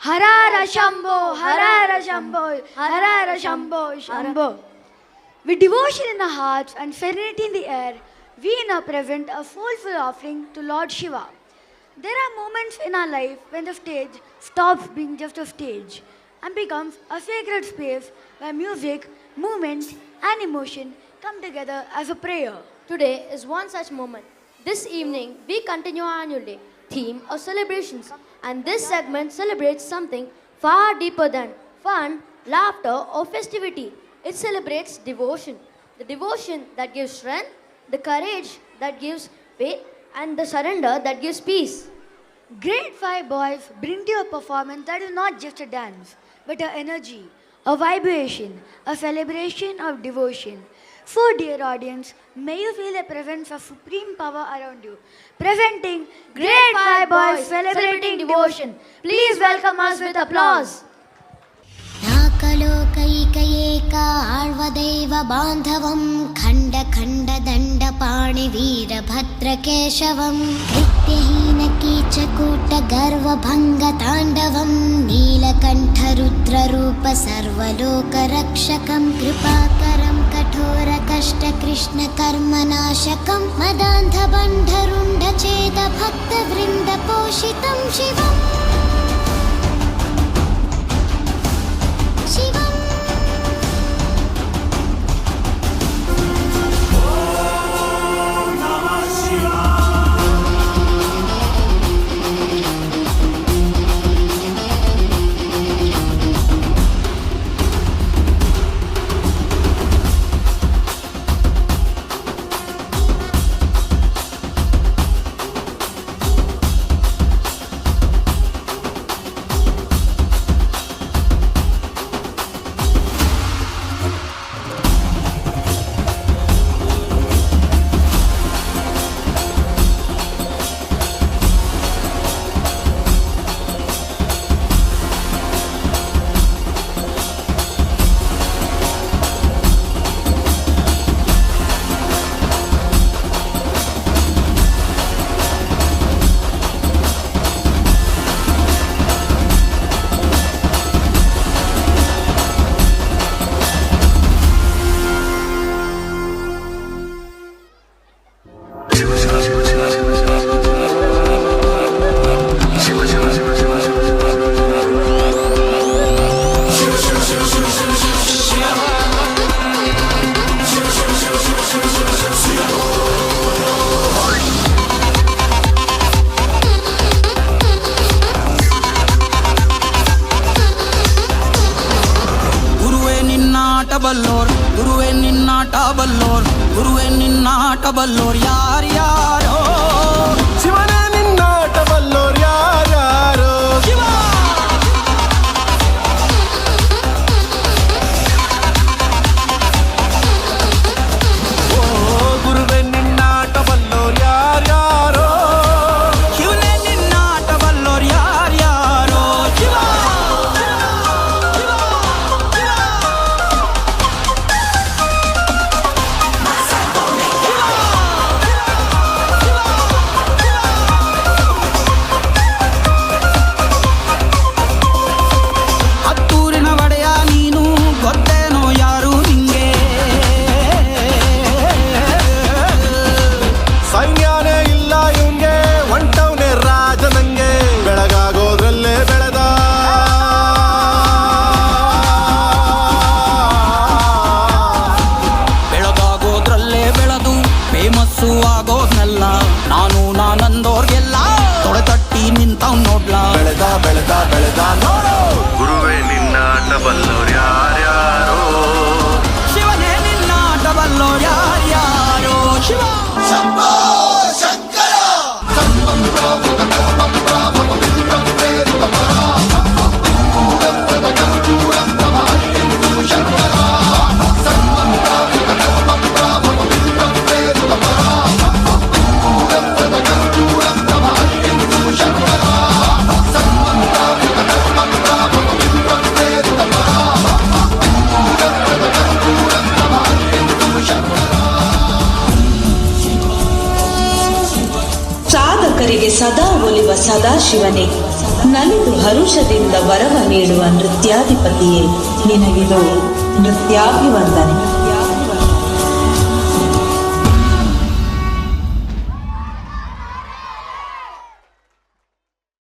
Harara Shambho, Harara Shambho, Harara Shambho, Shambho. With devotion in our hearts and serenity in the air, we now present a soulful offering to Lord Shiva. There are moments in our life when the stage stops being just a stage and becomes a sacred space where music, movement, and emotion come together as a prayer. Today is one such moment. This evening, we continue our annual day theme of celebrations, and this segment celebrates something far deeper than fun, laughter, or festivity. It celebrates devotion, the devotion that gives strength, the courage that gives faith, and the surrender that gives peace. Grade 5 boys bring to you a performance that is not just a dance, but an energy, a vibration, a celebration of devotion. So, dear audience, may you feel the presence of supreme power around you. Presenting Grade 5 boys celebrating devotion. Please welcome us with applause. ನಾಕಲೋಕೈಕಏಕ ಆಳ್ವದೈವ ಬಾಂಧವಂ ಖಂಡ ಖಂಡ ದಂಡ ಪಾಣಿ ವೀರಭದ್ರ ಕೇಶವಂ ಕೃತ್ಯಹೀನ ಕೀಚಕೂಟ ಗರ್ವಭಂಗ ತಾಂಡವಂ ನೀಲಕಂಠ ರುದ್ರರೂಪ ಸರ್ವಲೋಕ ರಕ್ಷಕಂ ಕೃಪಾಕರಂ ಕಠೋರ ಕಷ್ಟ ಕೃಷ್ಣ ಕರ್ಮನಾಶಕಂ ಮದಾಂಧ ಬಂಧರುಂಡ ಛೇದ ಭಕ್ತ ವೃಂದ ಪೋಷಿತಂ ಶಿವಂ ಗುರುವೇ ನಿನ್ನಾಟ ಬಲ್ಲೋರ್ ಯಾರ್ಯಾರೋ ಶಿವನೇ ನಿನ್ನಾಟ ಬಲ್ಲೋರ್ ಯಾರ್ಯಾರೋ ಶಿವ ಓ ಗುರುವೇ ನಿನ್ನಾಟ ಬಲ್ಲೋರ್ ಯಾರ್ಯಾರೋ ಶಿವನೇ ನಿನ್ನಾಟ ಬಲ್ಲೋರ್ ಯಾರ್ಯಾರೋ ಶಿವ ಆಗೋದ್ನೆಲ್ಲ ನಾನಂದೋರ್ಗೆಲ್ಲ ತೊಡೆತಟ್ಟಿ ನಿಂತವ್ ನೋಡ್ಲಾ ಬೆಳೆದ ನೋಡು ಗುರುವೇ ನಿನ್ನಾಟ ಬಲ್ಲೋರ್ ಯಾರ್ಯಾರೋ ಶಿವನೇ ನಿನ್ನಾಟ ಬಲ್ಲೋರ್ ಯಾರ್ಯಾರೋ ಶಿವ ಶಂಭೋ ಶಂಕರ ಸದಾ ಒಲಿವ ಸದಾಶಿವನೇ ನಲಿದು ಹರುಷದಿಂದ ವರವ ನೀಡುವ ನೃತ್ಯಾಧಿಪತಿಯೇ, ನಿನಗಿದು ನೃತ್ಯಾಭಿವಂದನೆ.